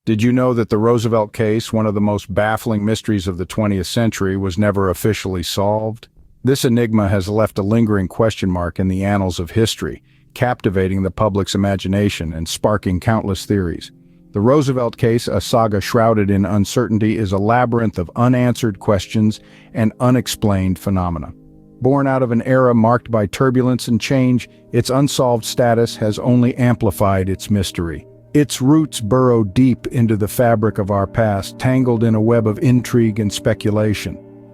Did you know that the Roosevelt case, one of the most baffling mysteries of the 20th century, was never officially solved? This enigma has left a lingering question mark in the annals of history, captivating the public's imagination and sparking countless theories. The Roosevelt case, a saga shrouded in uncertainty, is a labyrinth of unanswered questions and unexplained phenomena. Born out of an era marked by turbulence and change, its unsolved status has only amplified its mystery. Its roots burrow deep into the fabric of our past, tangled in a web of intrigue and speculation.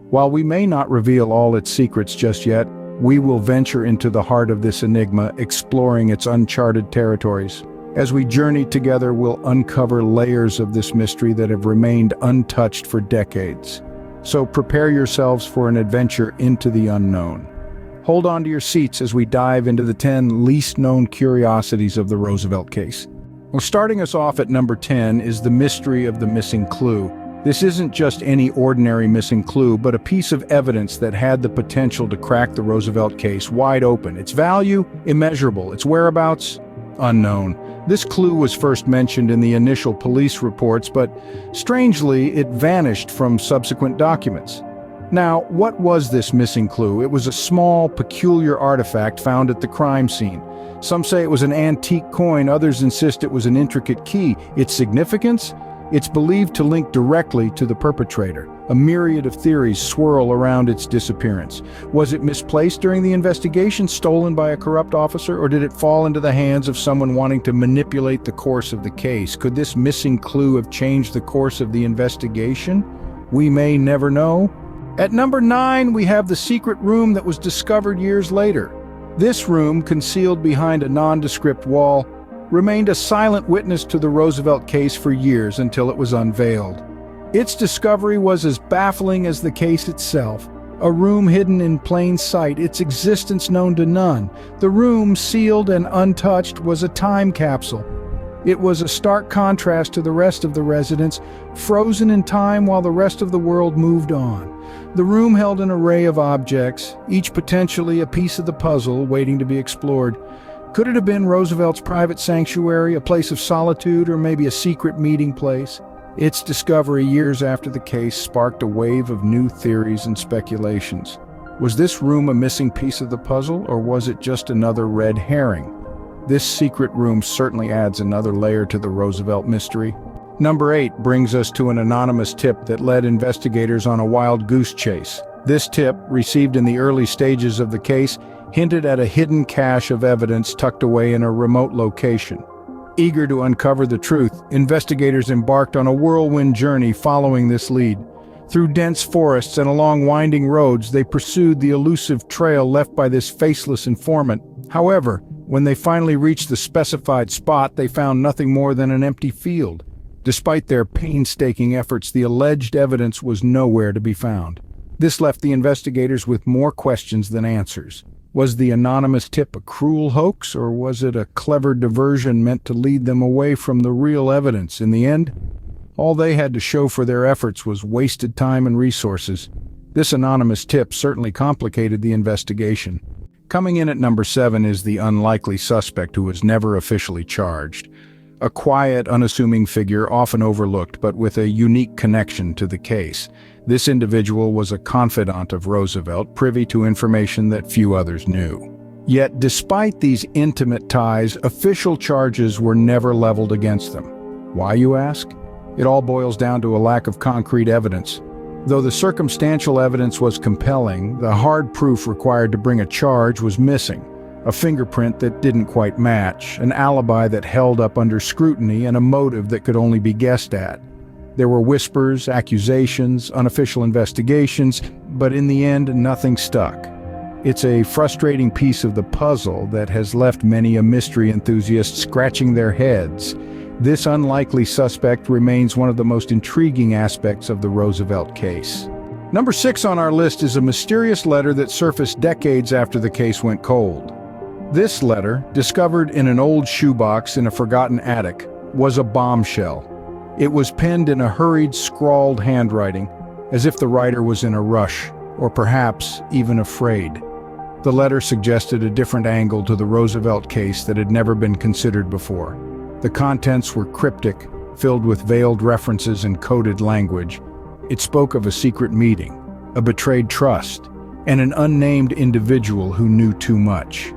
While we may not reveal all its secrets just yet, we will venture into the heart of this enigma, exploring its uncharted territories. As we journey together, we'll uncover layers of this mystery that have remained untouched for decades. So prepare yourselves for an adventure into the unknown. Hold on to your seats as we dive into the 10 least-known curiosities of the Roosevelt case. Well, starting us off at number 10 is the mystery of the missing clue. This isn't just any ordinary missing clue, but a piece of evidence that had the potential to crack the Roosevelt case wide open. Its value, immeasurable. Its whereabouts, unknown. This clue was first mentioned in the initial police reports, but strangely, it vanished from subsequent documents. Now, what was this missing clue? It was a small, peculiar artifact found at the crime scene. Some say it was an antique coin, others insist it was an intricate key. Its significance? It's believed to link directly to the perpetrator. A myriad of theories swirl around its disappearance. Was it misplaced during the investigation, stolen by a corrupt officer, or did it fall into the hands of someone wanting to manipulate the course of the case? Could this missing clue have changed the course of the investigation? We may never know. At number 9, we have the secret room that was discovered years later. This room, concealed behind a nondescript wall, remained a silent witness to the Roosevelt case for years until it was unveiled. Its discovery was as baffling as the case itself. A room hidden in plain sight, its existence known to none. The room, sealed and untouched, was a time capsule. It was a stark contrast to the rest of the residence, frozen in time while the rest of the world moved on. The room held an array of objects, each potentially a piece of the puzzle waiting to be explored. Could it have been Roosevelt's private sanctuary, a place of solitude, or maybe a secret meeting place? Its discovery years after the case sparked a wave of new theories and speculations. Was this room a missing piece of the puzzle, or was it just another red herring? This secret room certainly adds another layer to the Roosevelt mystery. Number 8 brings us to an anonymous tip that led investigators on a wild goose chase. This tip, received in the early stages of the case, hinted at a hidden cache of evidence tucked away in a remote location. Eager to uncover the truth, investigators embarked on a whirlwind journey following this lead. Through dense forests and along winding roads, they pursued the elusive trail left by this faceless informant. However, when they finally reached the specified spot, they found nothing more than an empty field. Despite their painstaking efforts, the alleged evidence was nowhere to be found. This left the investigators with more questions than answers. Was the anonymous tip a cruel hoax, or was it a clever diversion meant to lead them away from the real evidence? In the end, all they had to show for their efforts was wasted time and resources. This anonymous tip certainly complicated the investigation. Coming in at number 7 is the unlikely suspect who was never officially charged. A quiet, unassuming figure, often overlooked, but with a unique connection to the case. This individual was a confidant of Roosevelt, privy to information that few others knew. Yet, despite these intimate ties, official charges were never leveled against them. Why, you ask? It all boils down to a lack of concrete evidence. Though the circumstantial evidence was compelling, the hard proof required to bring a charge was missing. A fingerprint that didn't quite match, an alibi that held up under scrutiny, and a motive that could only be guessed at. There were whispers, accusations, unofficial investigations, but in the end, nothing stuck. It's a frustrating piece of the puzzle that has left many a mystery enthusiast scratching their heads. This unlikely suspect remains one of the most intriguing aspects of the Roosevelt case. Number 6 on our list is a mysterious letter that surfaced decades after the case went cold. This letter, discovered in an old shoebox in a forgotten attic, was a bombshell. It was penned in a hurried, scrawled handwriting, as if the writer was in a rush, or perhaps even afraid. The letter suggested a different angle to the Roosevelt case that had never been considered before. The contents were cryptic, filled with veiled references and coded language. It spoke of a secret meeting, a betrayed trust, and an unnamed individual who knew too much.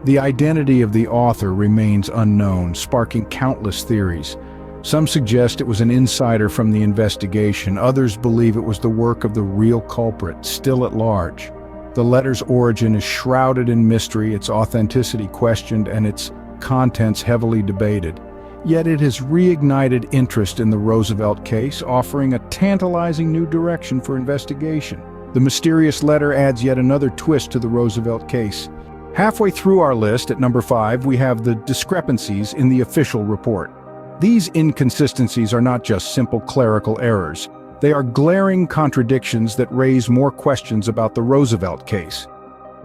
The identity of the author remains unknown, sparking countless theories. Some suggest it was an insider from the investigation. Others believe it was the work of the real culprit, still at large. The letter's origin is shrouded in mystery, its authenticity questioned, and its contents heavily debated. Yet it has reignited interest in the Roosevelt case, offering a tantalizing new direction for investigation. The mysterious letter adds yet another twist to the Roosevelt case. Halfway through our list, at number 5, we have the discrepancies in the official report. These inconsistencies are not just simple clerical errors. They are glaring contradictions that raise more questions about the Roosevelt case.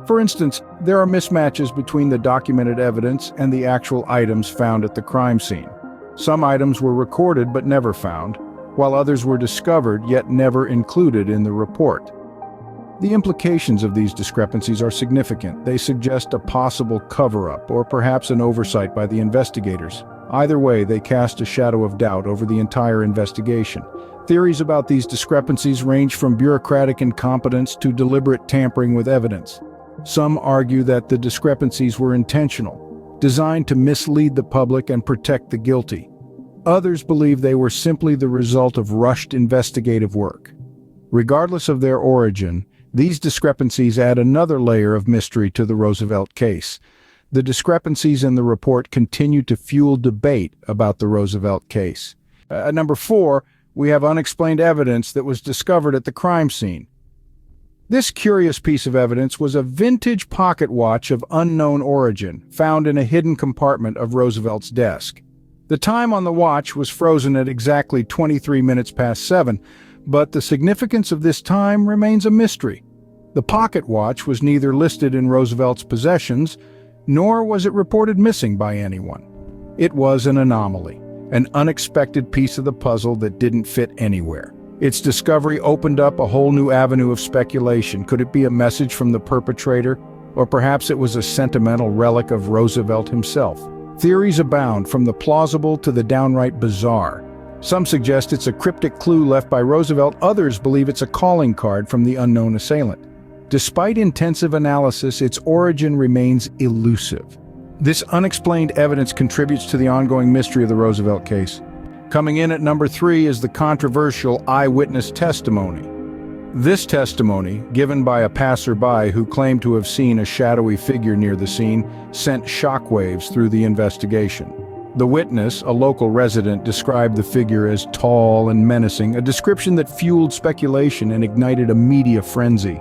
For instance, there are mismatches between the documented evidence and the actual items found at the crime scene. Some items were recorded but never found, while others were discovered yet never included in the report. The implications of these discrepancies are significant. They suggest a possible cover-up or perhaps an oversight by the investigators. Either way, they cast a shadow of doubt over the entire investigation. Theories about these discrepancies range from bureaucratic incompetence to deliberate tampering with evidence. Some argue that the discrepancies were intentional, designed to mislead the public and protect the guilty. Others believe they were simply the result of rushed investigative work. Regardless of their origin, these discrepancies add another layer of mystery to the Roosevelt case. The discrepancies in the report continue to fuel debate about the Roosevelt case. At number 4, we have unexplained evidence that was discovered at the crime scene. This curious piece of evidence was a vintage pocket watch of unknown origin, found in a hidden compartment of Roosevelt's desk. The time on the watch was frozen at exactly 23 minutes past 7, but the significance of this time remains a mystery. The pocket watch was neither listed in Roosevelt's possessions, nor was it reported missing by anyone. It was an anomaly, an unexpected piece of the puzzle that didn't fit anywhere. Its discovery opened up a whole new avenue of speculation. Could it be a message from the perpetrator? Or perhaps it was a sentimental relic of Roosevelt himself? Theories abound, from the plausible to the downright bizarre. Some suggest it's a cryptic clue left by Roosevelt. Others believe it's a calling card from the unknown assailant. Despite intensive analysis, its origin remains elusive. This unexplained evidence contributes to the ongoing mystery of the Roosevelt case. Coming in at number 3 is the controversial eyewitness testimony. This testimony, given by a passerby who claimed to have seen a shadowy figure near the scene, sent shockwaves through the investigation. The witness, a local resident, described the figure as tall and menacing, a description that fueled speculation and ignited a media frenzy.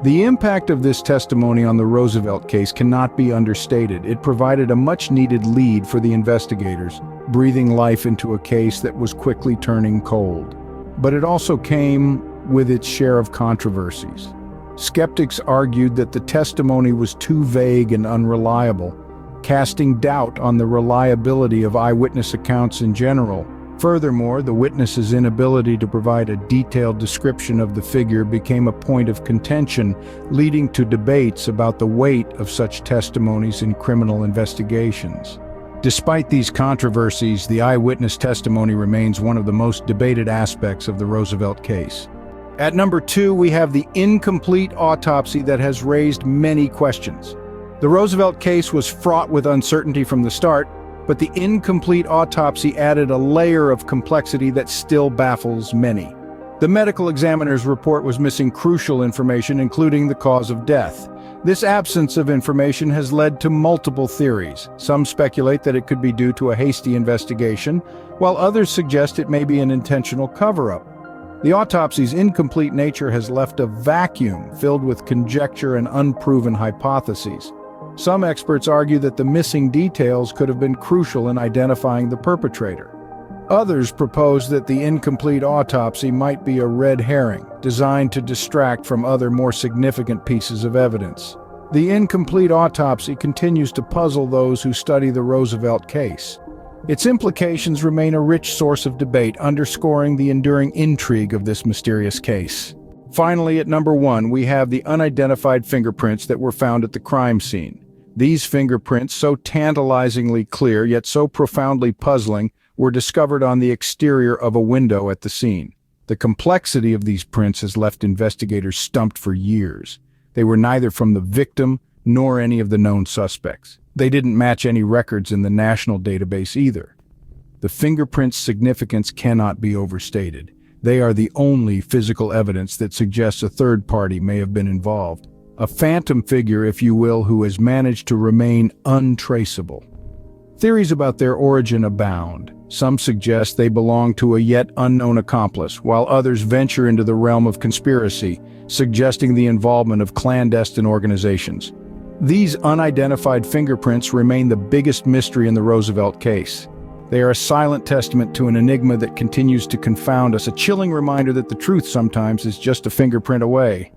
The impact of this testimony on the Roosevelt case cannot be understated. It provided a much-needed lead for the investigators, breathing life into a case that was quickly turning cold. But it also came with its share of controversies. Skeptics argued that the testimony was too vague and unreliable, casting doubt on the reliability of eyewitness accounts in general. Furthermore, the witness's inability to provide a detailed description of the figure became a point of contention, leading to debates about the weight of such testimonies in criminal investigations. Despite these controversies, the eyewitness testimony remains one of the most debated aspects of the Roosevelt case. At number 2, we have the incomplete autopsy that has raised many questions. The Roosevelt case was fraught with uncertainty from the start, but the incomplete autopsy added a layer of complexity that still baffles many. The medical examiner's report was missing crucial information, including the cause of death. This absence of information has led to multiple theories. Some speculate that it could be due to a hasty investigation, while others suggest it may be an intentional cover-up. The autopsy's incomplete nature has left a vacuum filled with conjecture and unproven hypotheses. Some experts argue that the missing details could have been crucial in identifying the perpetrator. Others propose that the incomplete autopsy might be a red herring, designed to distract from other more significant pieces of evidence. The incomplete autopsy continues to puzzle those who study the Roosevelt case. Its implications remain a rich source of debate, underscoring the enduring intrigue of this mysterious case. Finally, at number 1, we have the unidentified fingerprints that were found at the crime scene. These fingerprints, so tantalizingly clear yet so profoundly puzzling, were discovered on the exterior of a window at the scene. The complexity of these prints has left investigators stumped for years. They were neither from the victim nor any of the known suspects. They didn't match any records in the national database either. The fingerprints' significance cannot be overstated. They are the only physical evidence that suggests a third party may have been involved. A phantom figure, if you will, who has managed to remain untraceable. Theories about their origin abound. Some suggest they belong to a yet unknown accomplice, while others venture into the realm of conspiracy, suggesting the involvement of clandestine organizations. These unidentified fingerprints remain the biggest mystery in the Roosevelt case. They are a silent testament to an enigma that continues to confound us, a chilling reminder that the truth sometimes is just a fingerprint away.